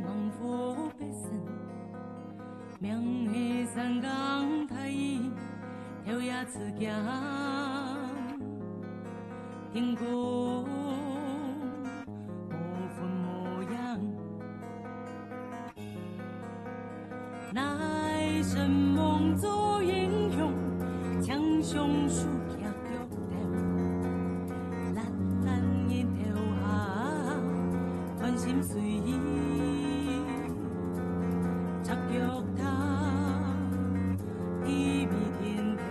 望佛北神，명해산강 타이 태우야 측양天空模糊模样，乃神梦做英雄，强雄树下脚条，蓝蓝一条下，关心随意，插脚他，地比天条。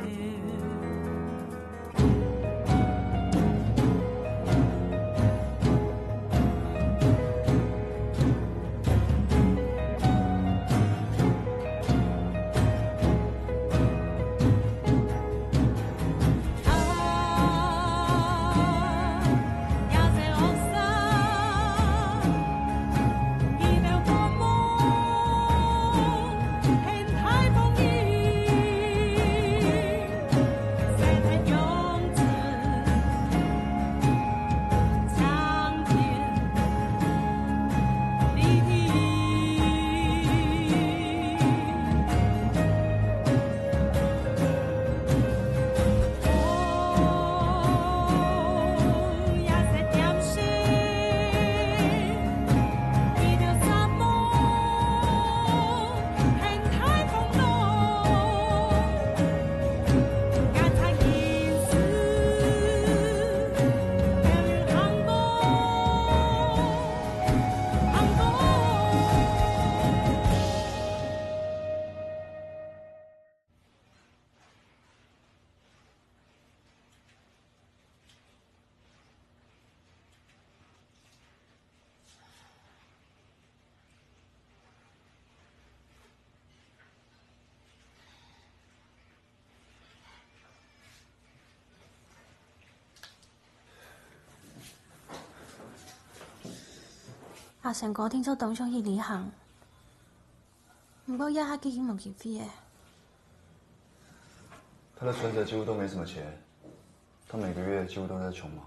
阿成哥聽說董想去旅行，不過一下基金冇見飛嘅。他的存折几乎都没什么钱，他每个月几乎都在穷忙。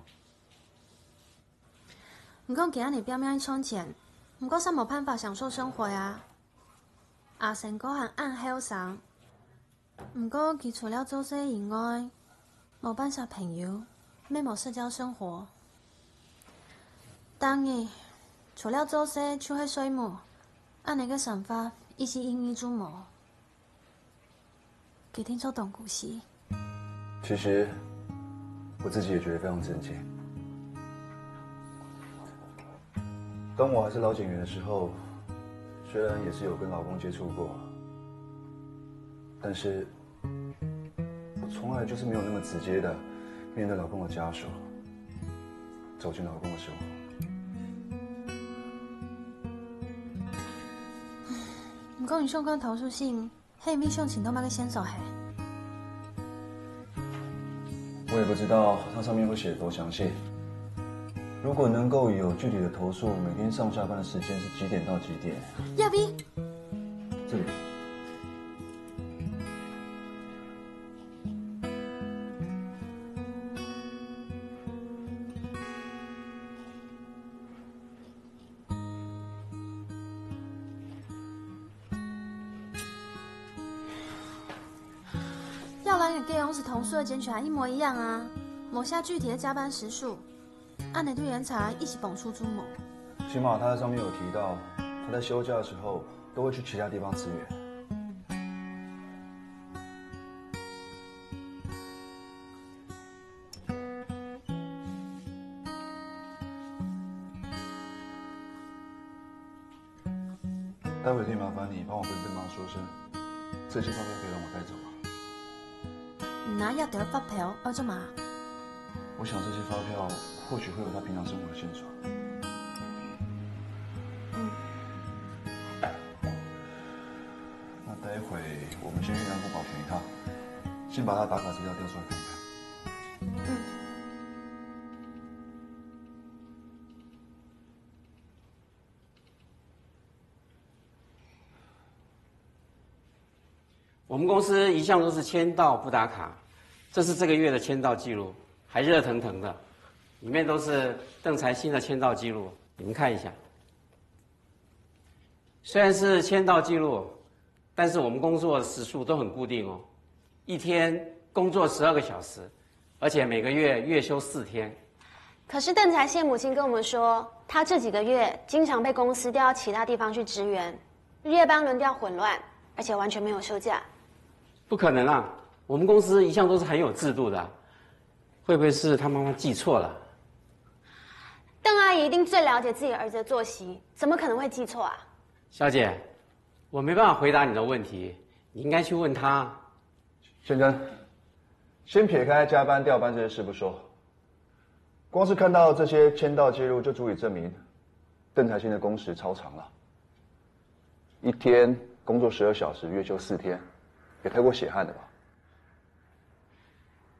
唔講今日表面充錢，唔過實冇辦法享受生活呀。阿成哥係按後生，唔過佢除了做事以外，冇辦法朋友，咩冇社交生活。當然。除了做事就係睡夢，按你個想法，一是英語做夢。佢聽說懂故事。其实我自己也觉得非常震惊。当我还是老警员的时候，虽然也是有跟老公接触过，但是我从来就是没有那么直接的面对老公的家属，走进老公的生活。唔過你相關投訴信，係咪想請到那個線索係？我也不知道它上面会写多详细。如果能够有具体的投诉，每天上下班的时间是几点到几点？要不？这里。要来给公司同事的检举还一模一样啊，某下具体的加班时数，按你对原查一起蹦出朱某。起码他在上面有提到，他在休假的时候都会去其他地方支援。待会可以麻烦你帮我跟对方说声，这些发票可以让我带走吗？唔拿一叠發票，我做嘛？我想这些发票或许会有他平常生活的线索。那待会我们先去南部保全一趟，先把他打卡资料调出来看看。我们公司一向都是签到不打卡，这是这个月的签到记录，还热腾腾的，里面都是邓才新的签到记录，你们看一下。虽然是签到记录，但是我们工作的时数都很固定哦，一天工作12个小时，而且每个月月休4天。可是邓才宪母亲跟我们说，他这几个月经常被公司调到其他地方去支援，日夜班轮调混乱，而且完全没有休假。不可能啊！我们公司一向都是很有制度的啊，会不会是他妈妈记错了？邓阿姨一定最了解自己儿子的作息，怎么可能会记错啊？小姐，我没办法回答你的问题，你应该去问他。宪真，先撇开加班调班这些事不说，光是看到这些签到记录就足以证明邓才新的工时超长了，一天工作12小时，月休4天，也太过血汗了吧？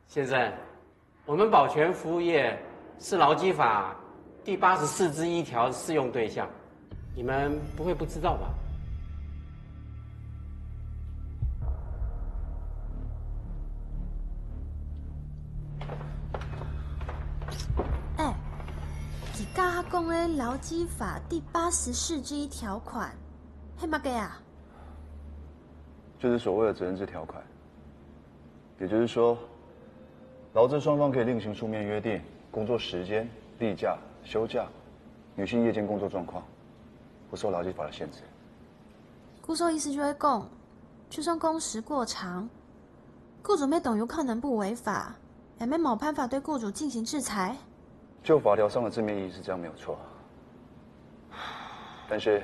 先生，我们保全服务业是劳基法第84之1条适用对象，你们不会不知道吧？哎，你刚他讲的劳基法第84之1条款，黑嘛个啊？就是所谓的责任制条款，也就是说，劳资双方可以另行书面约定工作时间、例假、休假、女性夜间工作状况，不受劳基法的限制。顾说意思就会讲，就算工时过长，雇主没懂有可能不违法，也没冇办法对雇主进行制裁。就法条上的字面意义是这样没有错，但是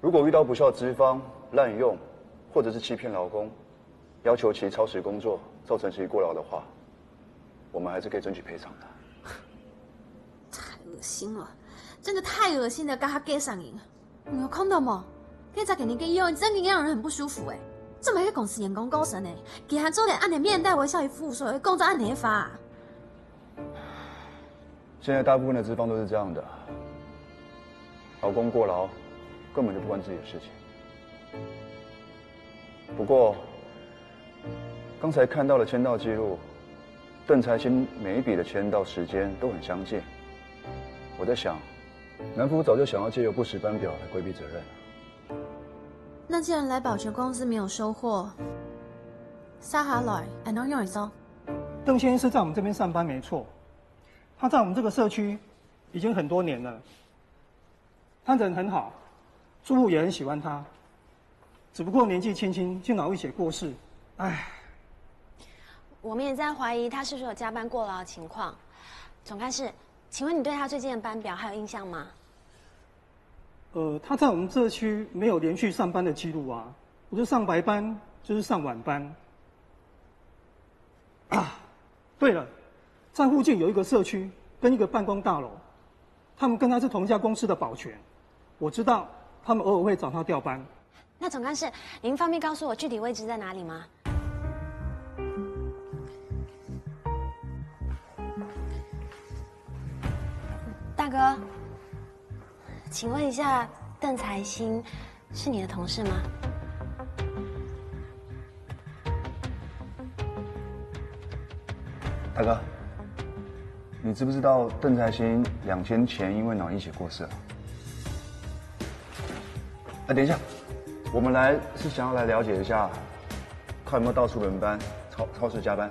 如果遇到不肖资方滥用或者是欺骗劳工，要求其超时工作，造成其过劳的话，我们还是可以争取赔偿的。太恶心了，真的太恶心了，跟他 get 上瘾。你有看到吗？可以再给你个用，真的让人很不舒服哎。这么一个公司员工高层哎，给他做点按点面带微笑与服务，所谓工作按点法。现在大部分的资方都是这样的，劳工过劳根本就不关自己的事情。不过，刚才看到了签到记录，邓才新每一笔的签到时间都很相近。我在想，南孚早就想要借由不实班表来规避责任。那既然来保全公司没有收获，撒下来，俺能用一招。邓先生是在我们这边上班没错，他在我们这个社区已经很多年了，他人很好，住户也很喜欢他，只不过年纪轻轻就脑溢血过世，唉。我们也在怀疑他是不是有加班过劳的情况。总干事，请问你对他最近的班表还有印象吗？他在我们这区没有连续上班的记录啊，不是上白班就是上晚班。啊，对了，在附近有一个社区跟一个办公大楼，他们跟他是同一家公司的保全，我知道他们偶尔会找他调班。那总干事，您方便告诉我具体位置在哪里吗？大哥，请问一下，邓才新是你的同事吗？大哥，你知不知道邓才新2天前因为脑溢血过世了？哎，等一下，我们来是想要来了解一下，他有没有到处轮班、超时加班？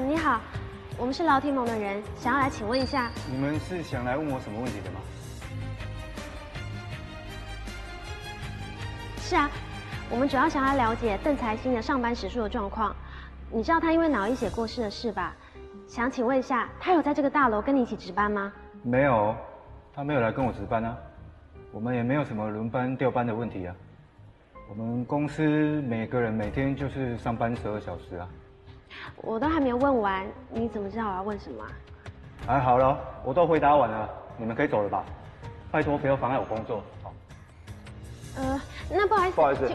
你好，我们是劳天盟的人，想要来请问一下。你们是想来问我什么问题的吗？是啊，我们主要想要了解邓才新的上班时数的状况。你知道他因为脑溢血过世的事吧？想请问一下，他有在这个大楼跟你一起值班吗？没有，他没有来跟我值班啊。我们也没有什么轮班调班的问题啊。我们公司每个人每天就是上班12小时啊。我都还没有问完，你怎么知道我要问什么啊？哎，好了，我都回答完了，你们可以走了吧？拜托不要妨碍我工作。好。那不好意思，不好意思，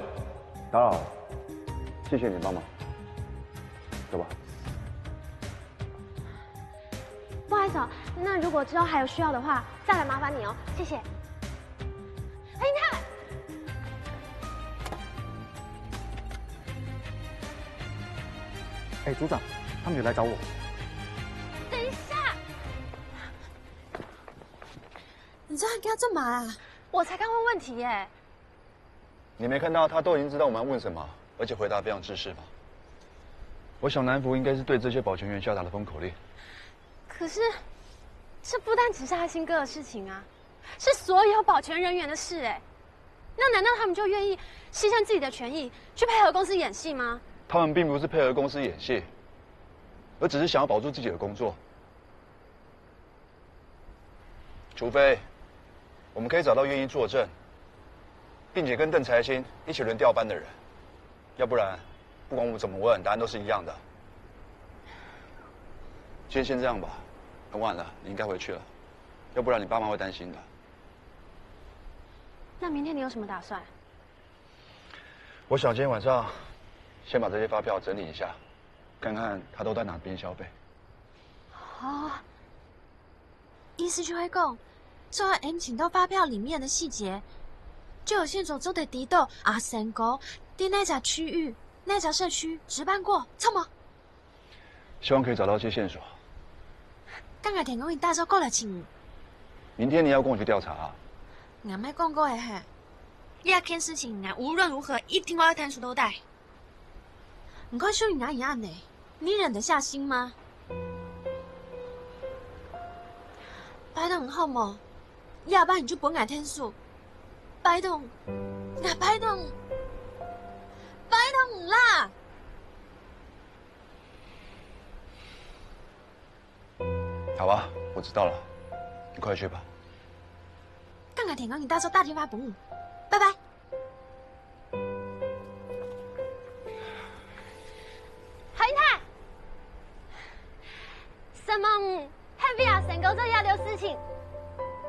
打扰了，谢谢你的帮忙，走吧。不好意思哦，那如果之后还有需要的话，再来麻烦你哦，谢谢。哎，你看。哎，组长，他们有来找我。等一下，你这还给他干嘛啊？我才刚问问题耶。你没看到他都已经知道我们要问什么，而且回答非常制式吗？我想南福应该是对这些保全员下达了封口令。可是，这不单只是阿星哥的事情啊，是所有保全人员的事哎。那难道他们就愿意牺牲自己的权益去配合公司演戏吗？他们并不是配合公司演戏，而只是想要保住自己的工作。除非我们可以找到愿意作证，并且跟邓财星一起轮调班的人，要不然，不管我们怎么问，答案都是一样的。今天先这样吧，很晚了，你应该回去了，要不然你爸妈会担心的。那明天你有什么打算？我想今天晚上先把这些发票整理一下，看看他都在哪边消费。哦，意思就会讲，就要 M 请到发票里面的细节，就有线索就得知道阿三哥在那家区域、那家社区值班过，错吗？希望可以找到一些线索。刚才田公你大招过来请，明天你要跟我去调查啊。我没讲过的嘿，这件事情啊，无论如何一定要谈出都带。你快说你哪一案呢？你忍得下心吗？摆得很好嘛，要不然你就本来天数，摆动，那摆动啦。好吧，我知道了，你快去吧。刚才田公你大招大电话本，拜拜。海太，什么？Happy 啊，成功做亚流事情，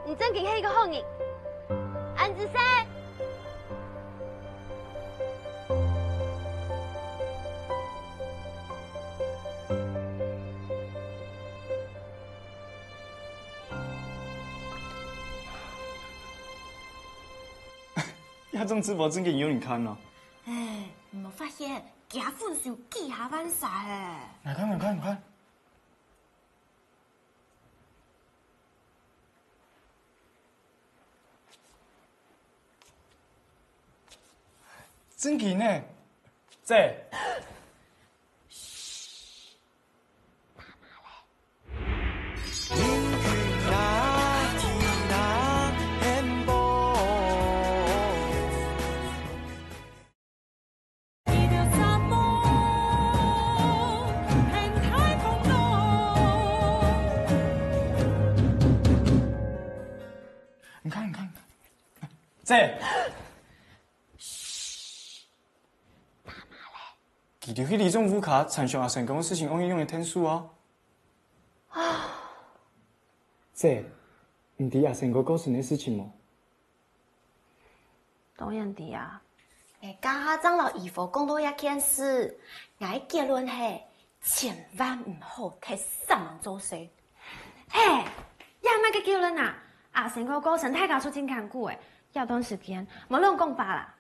你真给黑一个后你，安子生。亚种直播真给有你看哦。哎，你冇发现假粉丝几下翻晒哎？你看，你看，你看，真给呢，这。你看，你看，这，记住迄李政府卡参详阿成功的事情，我用的天数啊。这，唔知阿成哥告诉你的事情冇？当然的啊。哎，家下长老姨夫讲到一件事，我结论系千万唔好替上网做事。嘿，也唔个结论啊！阿成哥过程太搞出真坎苦诶，要段时间无论讲法啦。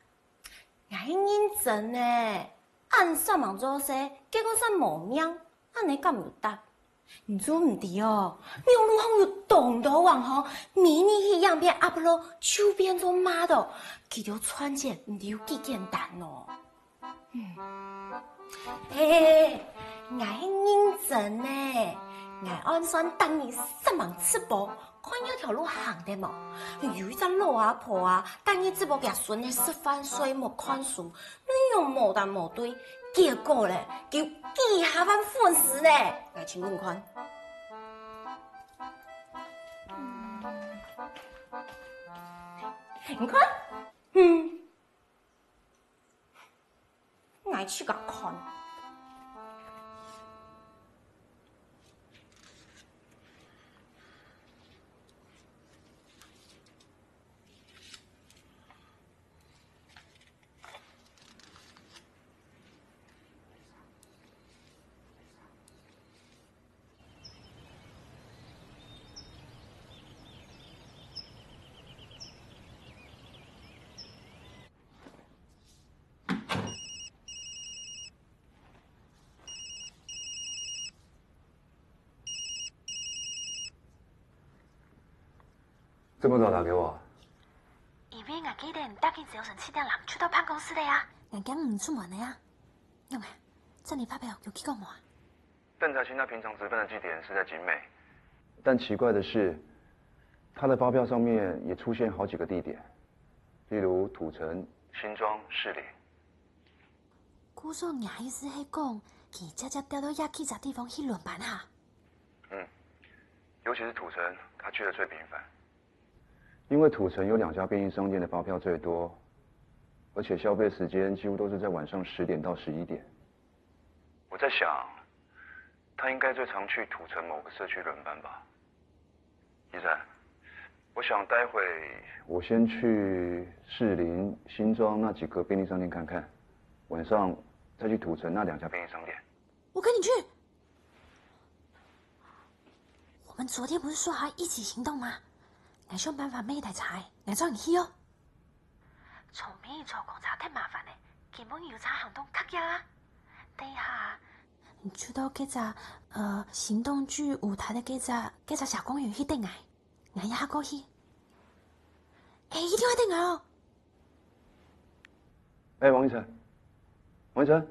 我认真呢，按上网做事，结果算无命，安尼敢有得？你做唔对哦，用路行有动到网红，迷你去样片 upload， 手变做 model， 其条穿件唔对有几简单哦。嘿，我认真呢，我按算等你上网直播，看有条路行得无？有一只老阿婆啊，等你直播给孙子吃饭水没看书，内容无但无对，结果咧，叫几下万粉丝呢？来，请问看。你看，我去个看。这么早打给我？因为我记得你大概早晨7点钟去到办公室的呀，我今唔出门的呀。用啊，这你发票有寄过我啊？邓才清他平常值班的地点是在景美，但奇怪的是，他的发票上面也出现好几个地点，例如土城、新庄、士林。姑说你意思是讲，佢只只调到亚去这地方去轮班哈？尤其是土城，他去的最频繁。因为土城有2家便利商店的发票最多，而且消费时间几乎都是在晚上10点到11点。我在想，他应该最常去土城某个社区轮班吧。医生，我想待会我先去士林、新庄那几个便利商店看看，晚上再去土城那2家便利商店。我跟你去。我们昨天不是说好一起行动吗？我想办法买一台车，我找你去哦。从美做公差太麻烦了，根本邮差行动卡紧啊。等一下，你去到这只行动剧舞台的这只小公园去等我一下过去。哎，一定要等我哦。哎，王一晨，王一晨。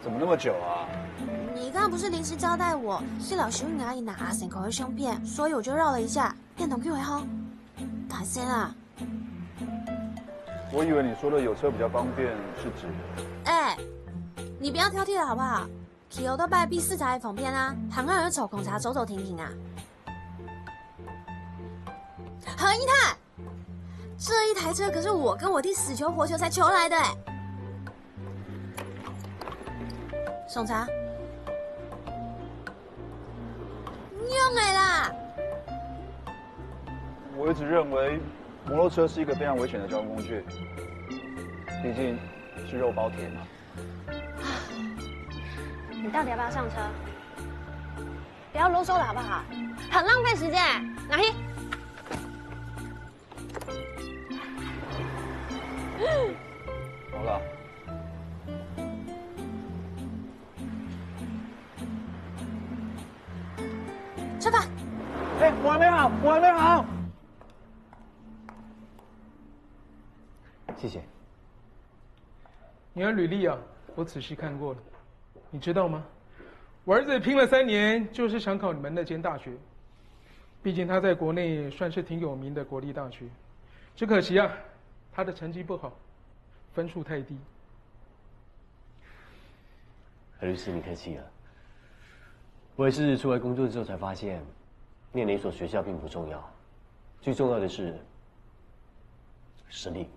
怎么那么久啊？你刚刚不是临时交代我，是老师阿姨拿阿神口的相片，所以我就绕了一下，变同几回后。大声啊！我以为你说的有车比较方便是指……哎，你不要挑剔了好不好？去欧都拜第4台方便啊，还让人走公茶走走停停啊。何一泰，这一台车可是我跟我弟死求活求才求来的哎。送茶。用哎啦！我一直认为摩托车是一个非常危险的交通工具，毕竟是肉包铁嘛。你到底要不要上车？不要啰嗦了好不好？很浪费时间。拿去。好了。吃饭。哎，我还没好，我还没好。谢谢。你的履历啊，我仔细看过了。你知道吗？我儿子拼了3年，就是想考你们那间大学。毕竟他在国内算是挺有名的国立大学，只可惜啊，他的成绩不好，分数太低。何律师，你客气了。我也是出来工作之后才发现，念哪所学校并不重要，最重要的是实力。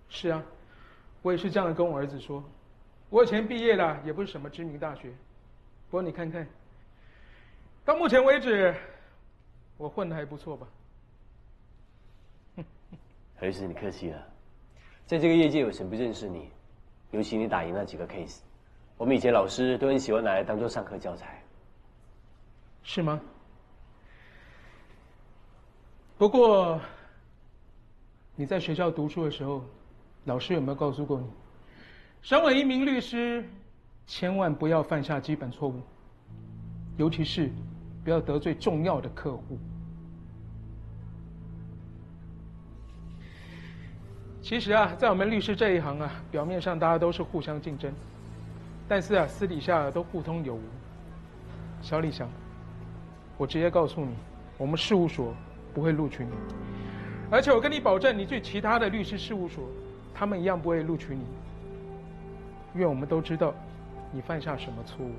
是啊，我也是这样跟我儿子说。我以前毕业了，也不是什么知名大学，不过你看看，到目前为止，我混得还不错吧？何律师，你客气了。在这个业界，有谁不认识你？尤其你打赢那几个 case， 我们以前老师都很喜欢拿来当做上课教材。是吗？不过你在学校读书的时候，老师有没有告诉过你，身为一名律师，千万不要犯下基本错误，尤其是不要得罪重要的客户。其实啊，在我们律师这一行啊，表面上大家都是互相竞争，但是啊，私底下都互通有无。小李翔，我直接告诉你，我们事务所不会录取你，而且我跟你保证，你去其他的律师事务所，他们一样不会录取你，因为我们都知道你犯下什么错误。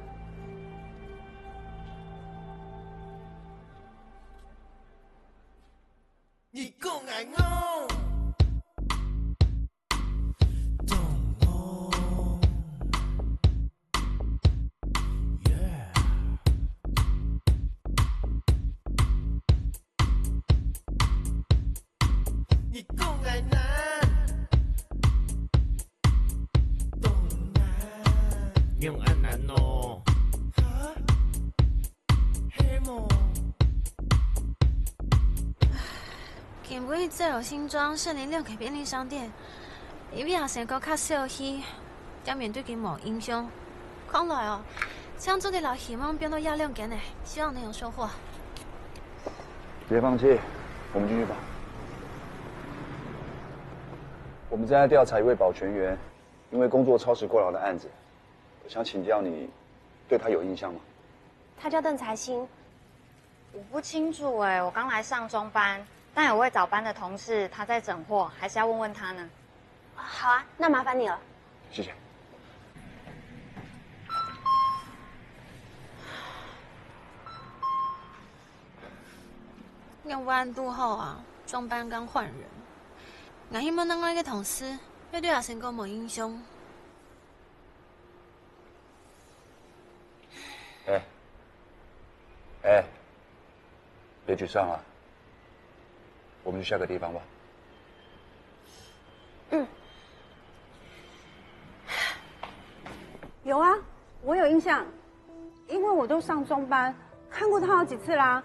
你讲爱我。用安南哦，今尾这有新庄圣灵6个便利商店，伊比阿成个较小气，但面对佢无影响。看来哦，这做的老希望变到压亮间呢，希望能有收获。别放弃，我们进去吧。我们正在调查一位保全员，因为工作超时过劳的案子。我想请教你，对他有印象吗？他叫邓才新。我不清楚哎，我刚来上中班，但有位早班的同事他在整货，还是要问问他呢。好啊，那麻烦你了。谢谢。要弯度后啊，中班刚换人，我希望另外一个同事要对阿成哥无影响。别沮丧啊，我们去下个地方吧。有啊，我有印象，因为我都上中班，看过他好几次啦。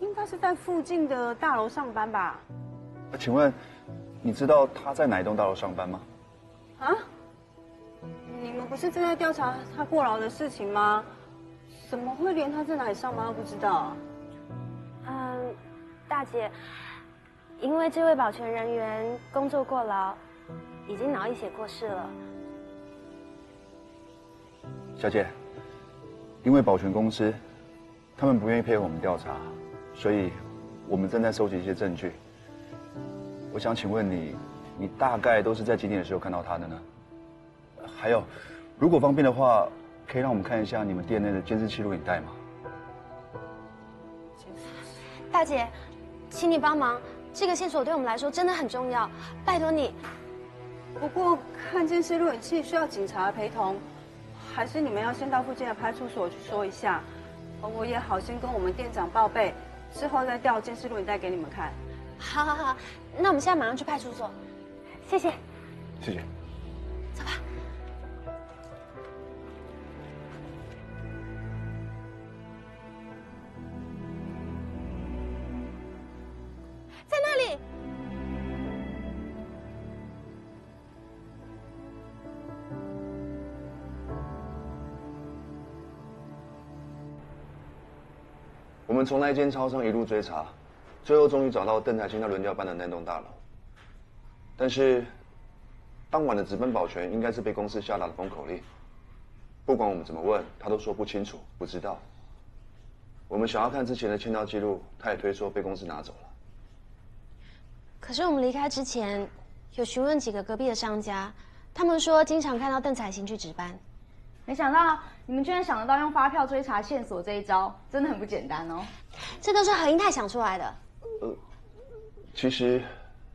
应该是在附近的大楼上班吧？请问，你知道他在哪一栋大楼上班吗？啊？你们不是正在调查他过劳的事情吗？怎么会连他在哪里上班都不知道啊？大姐，因为这位保全人员工作过劳，已经脑溢血过世了。小姐，因为保全公司，他们不愿意配合我们调查，所以我们正在收集一些证据。我想请问你，你大概都是在几点的时候看到他的呢？还有，如果方便的话，可以让我们看一下你们店内的监视器录影带吗？大姐，请你帮忙，这个线索对我们来说真的很重要，拜托你。不过看监视录影器需要警察陪同，还是你们要先到附近的派出所去说一下，我也好先跟我们店长报备，之后再调监视录影带给你们看。好好好，那我们现在马上去派出所，谢谢。谢谢。走吧。在那里。我们从那间超商一路追查，最后终于找到邓才新他轮调班的那栋大楼。但是，当晚的值班保全应该是被公司下达的封口令，不管我们怎么问，他都说不清楚、不知道。我们想要看之前的签到记录，他也推说被公司拿走了。可是我们离开之前，有询问几个隔壁的商家，他们说经常看到邓彩行去值班。没想到你们居然想得到用发票追查线索这一招，真的很不简单哦。这都是何英泰想出来的。其实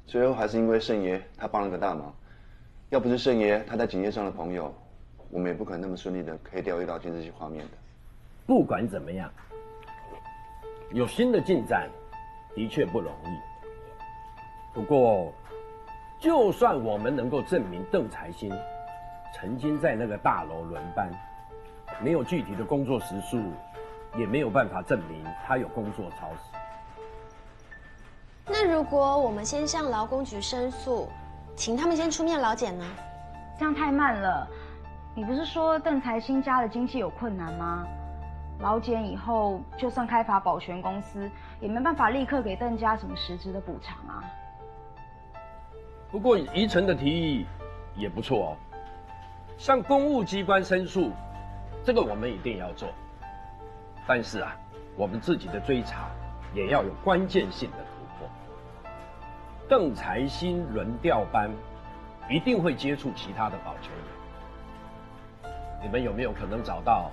最后还是因为圣爷他帮了个大忙，要不是圣爷他在警业上的朋友，我们也不可能那么顺利的可以调阅到监视器画面的。不管怎么样，有新的进展，的确不容易。不过，就算我们能够证明邓才新曾经在那个大楼轮班，没有具体的工作时数，也没有办法证明他有工作超时。那如果我们先向劳工局申诉，请他们先出面劳检呢？这样太慢了。你不是说邓才新家的经济有困难吗？劳检以后，就算开罚保全公司，也没办法立刻给邓家什么实质的补偿啊。不过宜晨的提议也不错哦，向公务机关申诉，这个我们一定要做。但是啊，我们自己的追查也要有关键性的突破。邓才新轮调班，一定会接触其他的保全员。你们有没有可能找到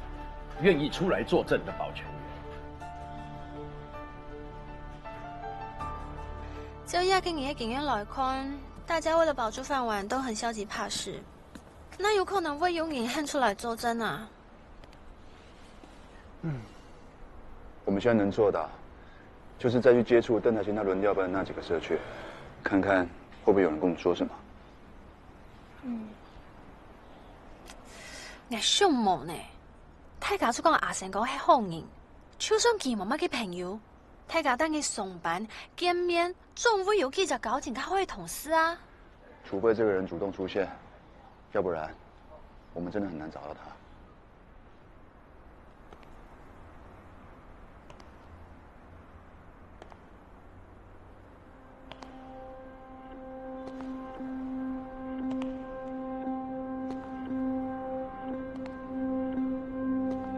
愿意出来作证的保全员？就亚经营的经验来看，大家为了保住饭碗都很消极怕事，那有可能会有人喊出来作证啊。我们现在能做的，就是再去接触邓才新他轮调班的那几个社区，看看会不会有人跟我们说什么。你上忙呢，大家都讲阿成哥係好人，就算佢冇乜嘅朋友，大家等去上班见面，总会有几只交情较好的同事啊。除非这个人主动出现，要不然我们真的很难找到他。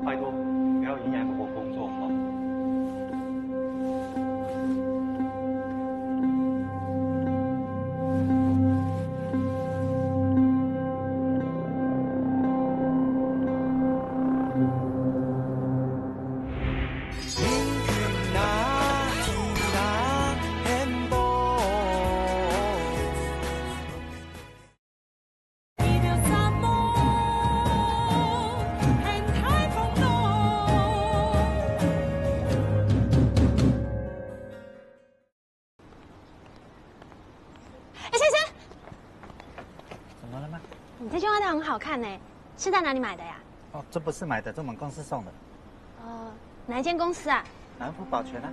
拜托，不要影响我工作哈。好看呢，是在哪里买的呀？哦，这不是买的，这我们公司送的。哦，哪一间公司啊？南孚保全啊。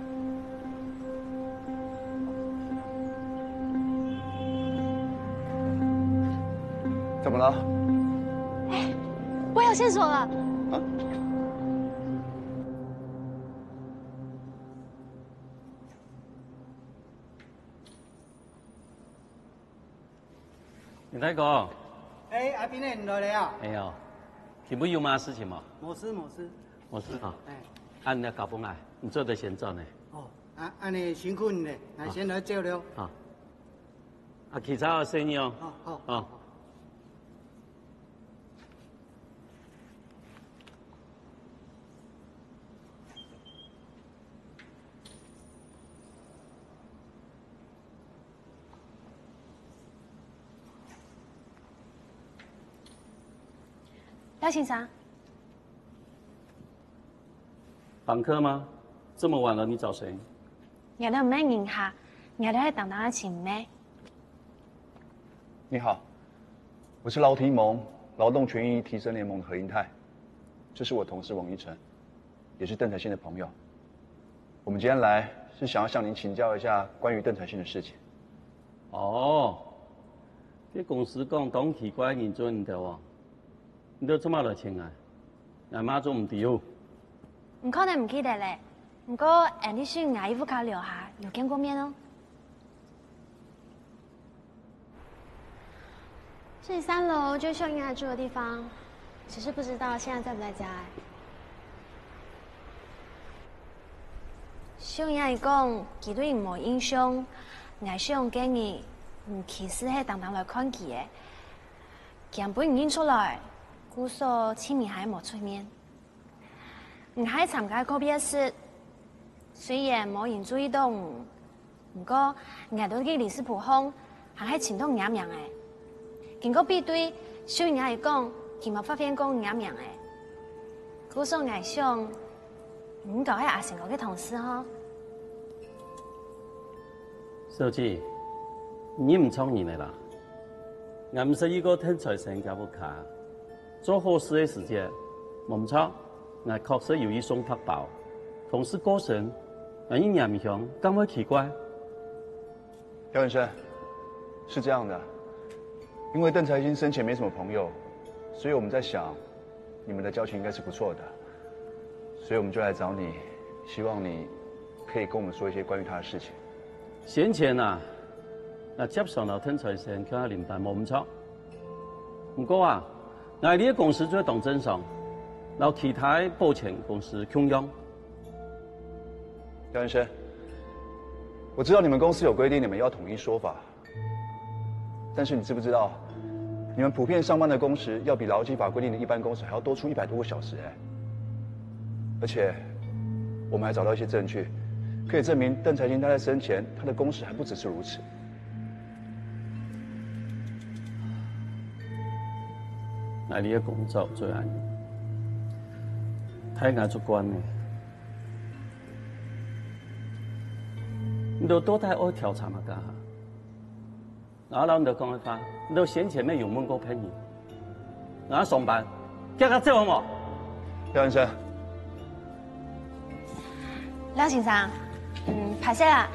怎么了？哎，我有线索了。啊？林大哥。哎，阿斌呢？你来了啊？哎呦，有没有嘛事情嘛？冇事冇事。冇事啊。哎，按你搞崩来，你做得先做呢。哦，安尼辛苦你嘞，那先来照料。好。啊，其他的生意哦。好。哦。廖先生，访客吗？这么晚了，你找谁？我哋唔咩认下，我哋喺等等嘅前咩？你好，我是劳提盟劳动权益提升联盟的何英泰，这是我同事王一成，也是邓才信的朋友。我们今天来是想要向您请教一下关于邓才信的事情。哦，这公司讲当奇怪认准你的哦。你都这么热情啊？俺妈做唔掉。唔可能唔記得咧，不過你需要挨衣服卡留下，有見過面哦。這裡3樓就是秀英來住的地方，只是不知道現在在不在家。秀英來講，佢對唔冇印象，我想建議，其實係當當來看佢嘅，佢唔認出來。姑嫂簽名還冇出面，唔係參加告別式，雖然冇人注意到，不過捱到啲歷史譜控，還係前通啱樣嘅。經過比對，小人嚟講，佢冇發現過啱樣嘅。姑嫂捱想，唔夠係阿成個嘅同事呵。小姐，你唔聰明嘅啦，我唔是一個天才性格不卡。做好事的時間，冇錯，我確實有一雙拍包，同事過身，我一念想，感會奇怪。廖先生，是這樣的，因為鄧才信生前沒什麼朋友，所以我們在想，你們的交情應該是不錯的，所以我們就來找你，希望你可以跟我們說一些關於他的事情。先前啊，我接上了鄧才信佢領班冇錯，不過啊。我哋嘅公司最當正常，然後其他保險公司共用。廖先生，我知道你們公司有規定，你們要統一說法，但是你知不知道，你們普遍上班的工時要比勞基法規定的一般工時還要多出100多個小時哎，而且我們還找到一些證據，可以證明鄧才信他在生前他的工時還不只是如此。我哋嘅工作最難，睇眼足關嘅，你都多睇我調查嘛㗎，我諗就講一番，你都先前咩用問過朋友，我上班，叫佢走好冇？廖先生，廖先生，歹势啊，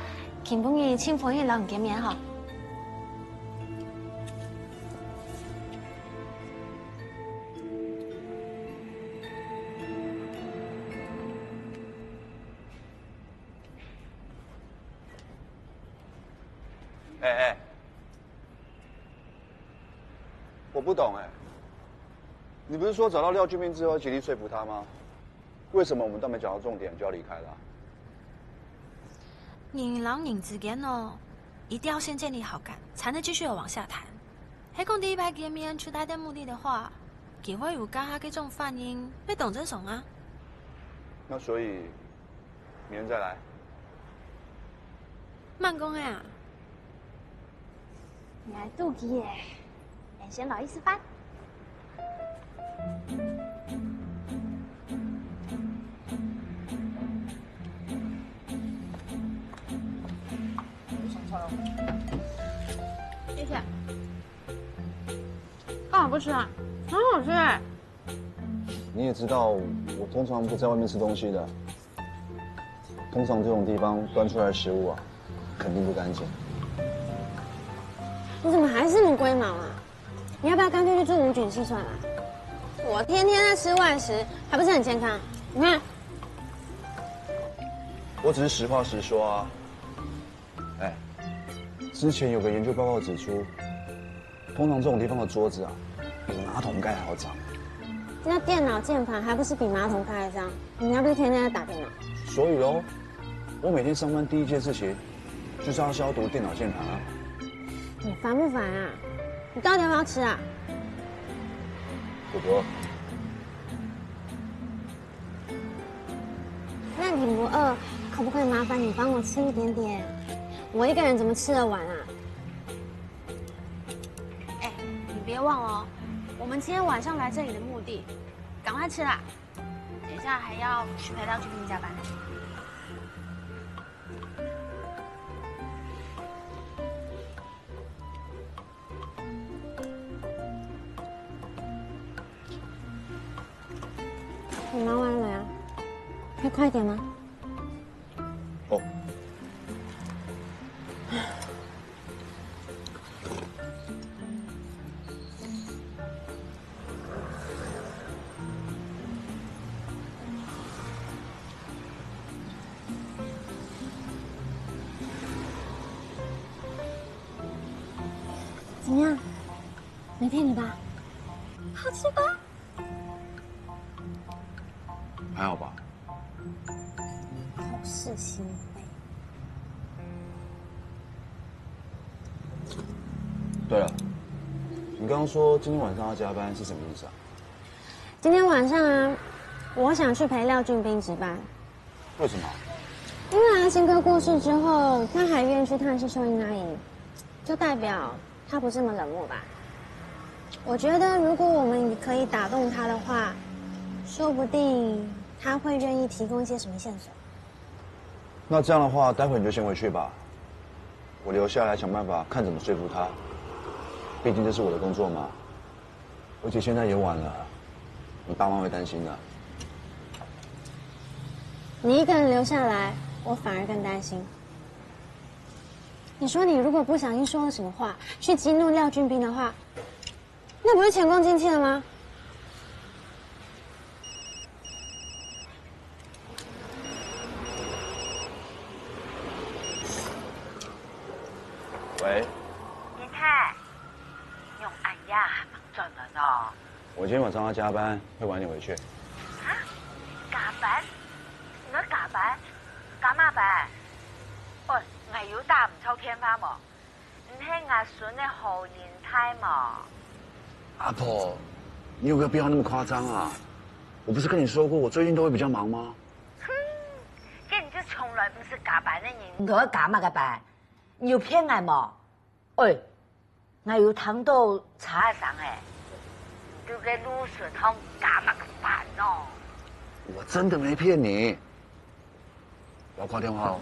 前半日请朋友留唔见面吼。哎，我不懂哎，你不是说找到廖俊斌之后极力说服他吗？为什么我们都没讲到重点就要离开了？人与人之间哦，一定要先建立好感，才能继续往下谈。还讲第一排见面去达到目的的话，就会有家下这种反应，被董真怂啊。那所以明天再来。慢工呀。你还妒忌耶？眼先老意思翻。谢谢。干嘛不吃啊？很好吃哎。你也知道，我通常不在外面吃东西的。通常这种地方端出来的食物啊，肯定不干净。你怎么还是那么龟毛啊？你要不要干脆去做无菌室算了？我天天在吃外食，还不是很健康？你看，我只是实话实说啊。哎，之前有个研究报告指出，通常这种地方的桌子啊，比马桶盖还要脏。那电脑键盘还不是比马桶盖还脏？你还不是天天在打电脑？所以喽，我每天上班第一件事情就是要消毒电脑键盘啊。你烦不烦啊？你到底要不要吃啊？不多。那你不饿，可不可以麻烦你帮我吃一点点？我一个人怎么吃得完啊？哎，你别忘了哦，我们今天晚上来这里的目的，赶快吃啦！等一下还要去陪廖俊斌加班。你忙完了没啊？可以快点吗？哦。怎么样？没骗你吧？好吃吧？还好吧。口是心非。对了，你刚刚说今天晚上要加班是什么意思啊？今天晚上啊，我想去陪廖俊斌值班。为什么？因为阿星哥过世之后，他还愿意去探视秀英阿姨，就代表他不这么冷漠吧。我觉得如果我们可以打动他的话，说不定他会愿意提供一些什么线索。那这样的话，待会你就先回去吧，我留下来想办法看怎么说服他。毕竟这是我的工作嘛，而且现在也晚了，你爸妈会担心的。你一个人留下来，我反而更担心。你说你如果不小心说了什么话，去激怒廖俊斌的话，那不是前功尽弃了吗？喂，林太，用俺呀还忙着呢呢。我今天晚上要加班，会晚点回去。啊？加班？你加班？加嘛班？哦，我要打唔抽天花么？唔系阿孙的好人太么？阿婆，你有没有必要那么夸张啊？我不是跟你说过，我最近都会比较忙吗？哼，这你就从来不是加班的人。你我加嘛个班？你要骗我么？喂，我要躺到茶上哎，就给卤水汤加嘛个饭哦。我真的没骗你。我要挂电话哦。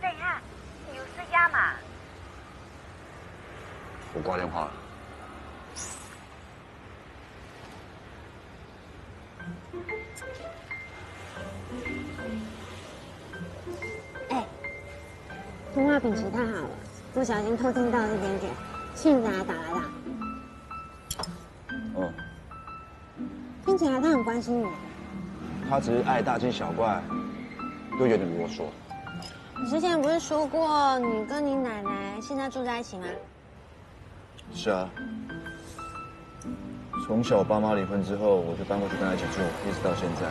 等一下，有事呀嘛？我挂电话了。通话品质太好了，不小心偷听到这点点，现在还打来啦。哦，听起来他很关心你。他只是爱大惊小怪，又有点啰嗦。你之前不是说过你跟你奶奶现在住在一起吗？是啊，从小我爸妈离婚之后，我就搬过去跟他一起住，一直到现在。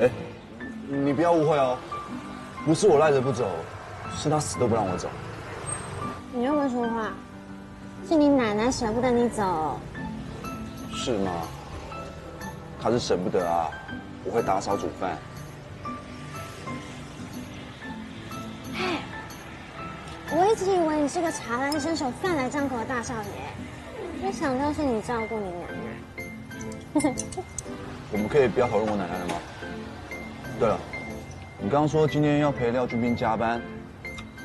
哎，你不要误会哦，不是我赖着不走，是他死都不让我走。你又会说话，是你奶奶舍不得你走。是吗？他是舍不得啊，我会打扫煮饭。嘿，我一直以为你是个茶来伸手、饭来张口的大少爷，没想到是你照顾你奶奶。我们可以不要讨论我奶奶了吗？对了，你刚刚说今天要陪廖俊斌加班，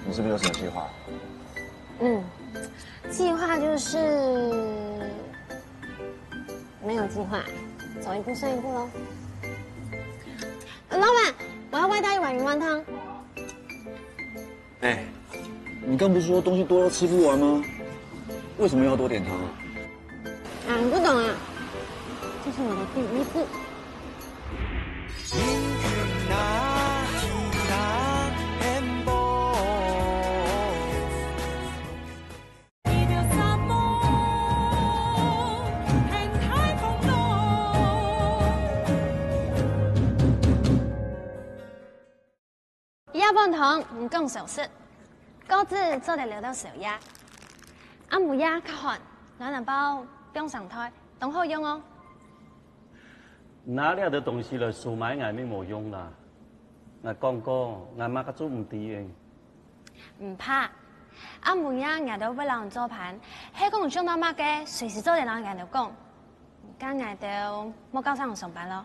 你是不是有什么计划？计划就是没有计划，走一步算一步喽。老板，我要外带一碗鱼丸汤。哎，你刚不是说东西多都吃不完吗？为什么要多点汤啊？啊，你不懂啊，这是我的第一步。鸭飯堂唔講常識，高脂做得了到小鴨。阿母鴨較寒，2包不用上台，等好用哦。拿了的东西来收买俺没用啦，俺讲过，俺妈个做唔掂嘅。唔怕，阿母鴨捱到不人做盤，香港上到乜嘅，隨時做得人捱到講。而家捱到冇交上上班咯。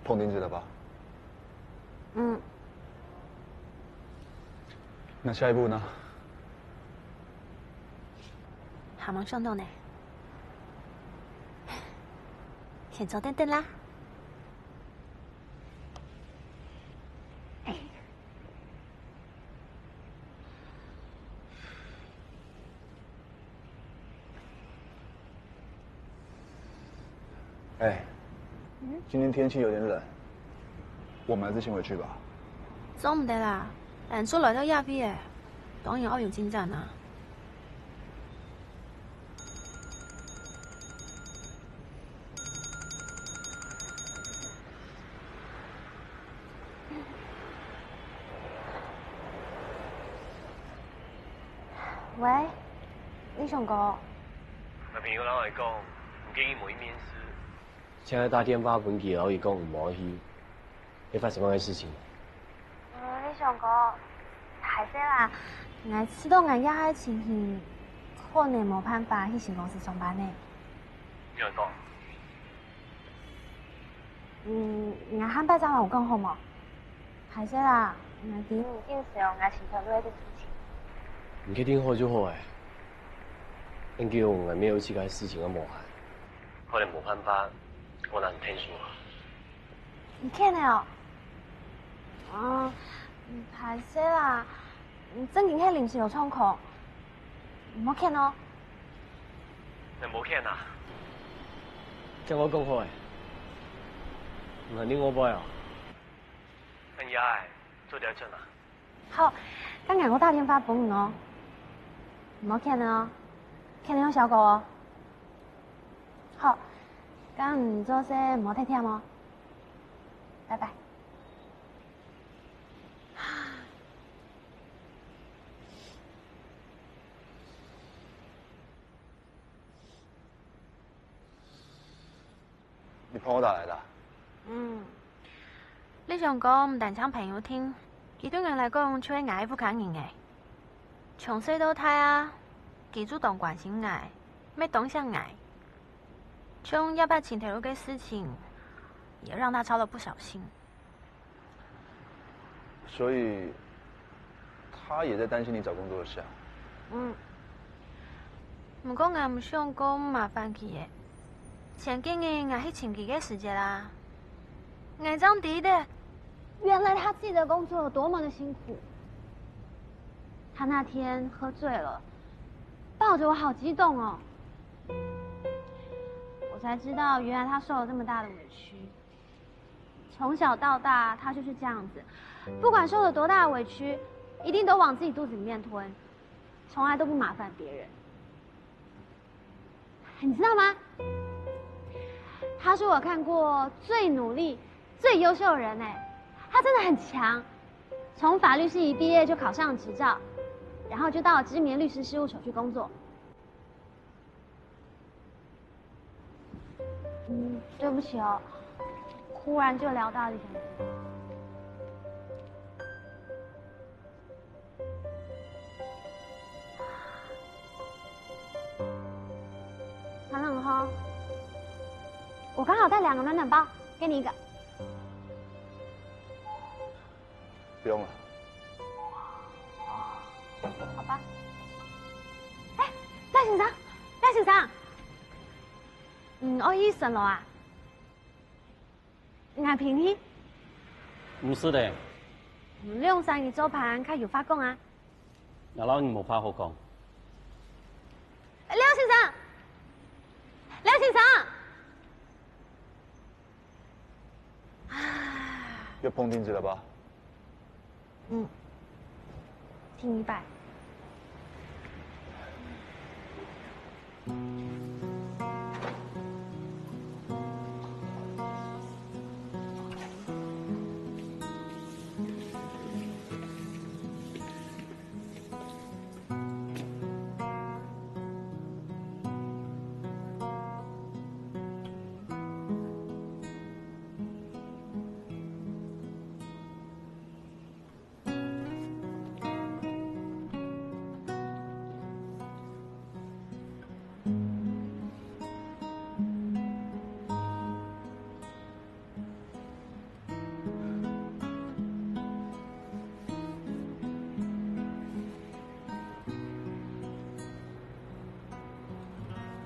碰钉子了吧？那下一步呢？还忙上到呢，先坐等等啦。哎，今天天气有点冷，我们还是先回去吧。走唔得啦，人數來都1批嘅，當然我要戰爭啊！喂，李雄哥，我朋友老係講，唔建議冇面試。現在打電話本記老係講唔可以，你發生乜嘢事情？李雄哥，係些啦，我知道我一喺情形，可能冇辦法去新公司上班呢。邊個講？我喊班長有講好冇？係些啦，我點唔見上我前頭做一啲事情。唔決定好就好誒，因叫我沒有其他事情嘅磨合，可能冇辦法，我難聽數。你見了？係些啦，真件係臨時有窗口，唔好見哦。你冇見啊？聽我講好誒，唔係你我背啊？跟而家做點陣啊？好，今日我打電話幫你哦。唔好見哦，見你有效果哦。好，咁唔做些唔好聽聽哦。拜拜。你朋友打來的？呢種歌唔但請朋友聽，佢對我嚟講出喺捱副近年嘅，從細到大啊，佢主動關心我，没懂向爱，从要不要请铁路的事情，也让他操了不少心。所以，他也在担心你找工作的事啊。嗯。不过我唔想讲麻烦佢嘅，前几日我去请佢嘅时节啦，我真记得，原来他自己的工作有多么的辛苦。他那天喝醉了，抱着我好激动哦。我才知道，原来他受了这么大的委屈。从小到大，他就是这样子，不管受了多大的委屈，一定都往自己肚子里面吞，从来都不麻烦别人。你知道吗？他是我看过最努力、最优秀的人哎，他真的很强，从法律系一毕业就考上了执照，然后就到了知名律师事务所去工作。对不起哦，忽然就聊到理想国。很冷哈，我刚好带2个暖暖包，给你1个。不用了。好吧。哎，赖先生，赖先生，我医生了啊。俺平去。唔是的。利用生意做盘，较有法讲啊。我老你冇话好讲。廖先生。廖先生，又碰钉子了吧？听一半。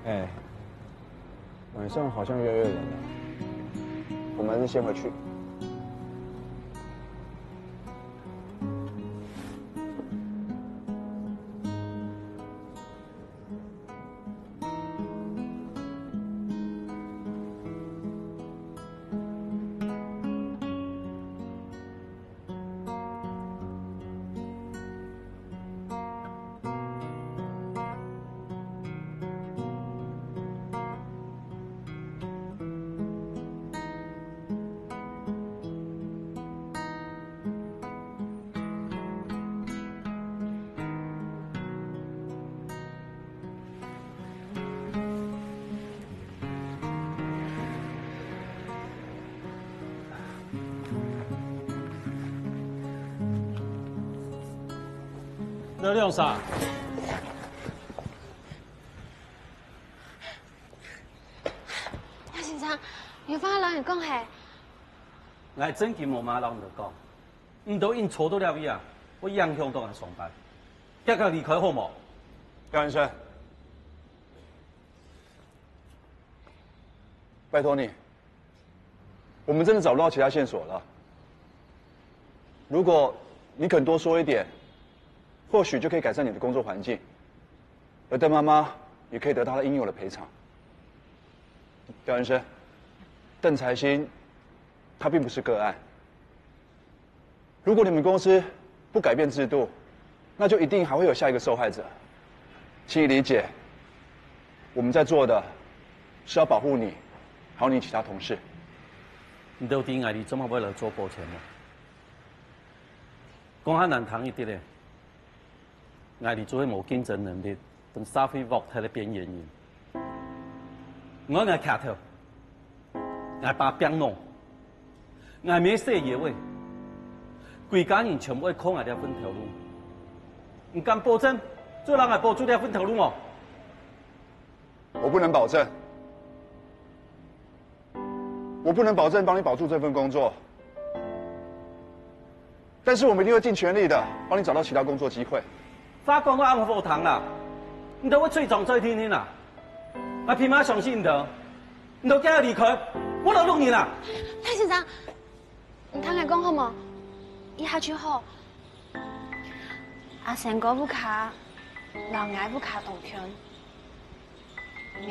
哎，晚上好像越来越冷了，我们先回去。你亮啥？廖先生，有法人会讲嘿？我真见无马人就讲，唔到因错到了位啊，我影响到人上班，即刻离开好冇？廖先生，拜托你，我们真的找不到其他线索了。如果你肯多说一点，或许就可以改善你的工作环境，而邓妈妈也可以得到她应有的赔偿。廖先生，邓财兴，他并不是个案。如果你们公司不改变制度，那就一定还会有下一个受害者。请你理解，我们在做的是要保护你，还有你其他同事。你到底爱你怎么为了做保险呢？讲下难听一点咧，爱你做冇竞争能力，同社会活喺咧边缘人。我爱徛头，爱把边弄，爱没事业位，规家人全部会靠我这份头路。唔敢保证，做人爱保住这份头路哦。我不能保证，帮你保住这份工作，但是我们一定会尽全力的帮你找到其他工作机会。法官我按服堂啦，你都要最重最天天啦，我偏马相信你的，你都叫他离开，我都弄你啦。赖先生，你听我讲好冇？以下就好。阿成哥不卡，老艾不卡动圈。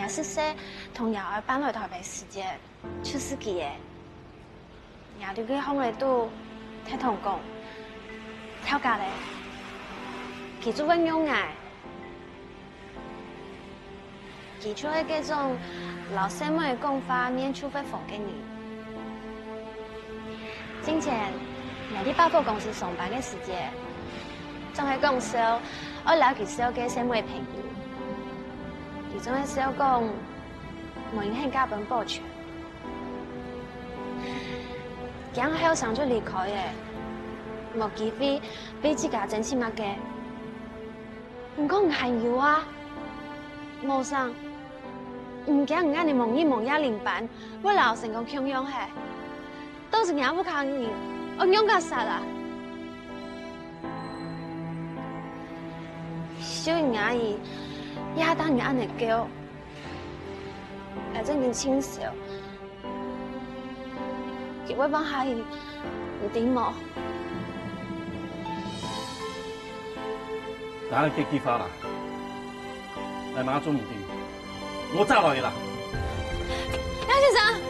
我是说，同姚儿搬来台北时间，出事记的。我对佢放嚟度，听同讲，跳价咧，其中温用爱，其中的嗰种老师们的讲法，免除非放给你。之前我喺百货公司上班嘅时间，仲喺公司我了解小嘅什么评语。其中的小讲，冇影响加本保全，今日后上就离开嘅，冇机会俾自家真心物嘅。唔讲唔系要啊，冇上，唔惊唔啱你蒙一蒙一连班，我老成个强样系，到时也不抗议，我勇敢杀啦。小云阿姨。亚当你按你叫，反正你清笑，结果帮下伊唔点我。打去激发啦，来马做唔掂，我揸落去啦。廖先生。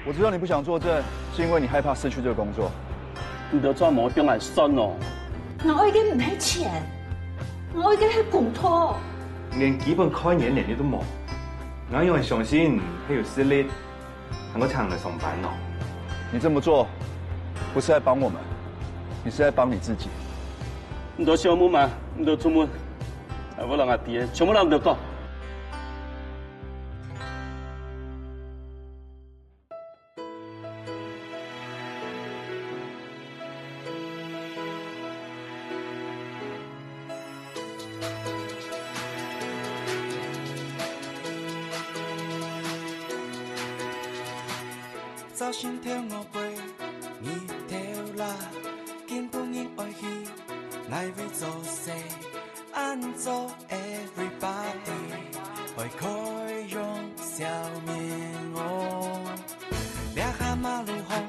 我知道你不想作证，是因为你害怕失去这个工作。你都做冇中来信哦。我已經唔係錢，我已經係公托，連基本概念你都冇。我因為相信還有實力，能夠常來上班咯。你這麼做，不是在幫我們，你是在幫你自己。你都小妹嘛，你都出門，我兩阿弟全部都唔得講。找心跳我背，你跳啦，根本應愛去，愛會做事，按做 everybody， 會開用笑面哦，兩下馬路紅，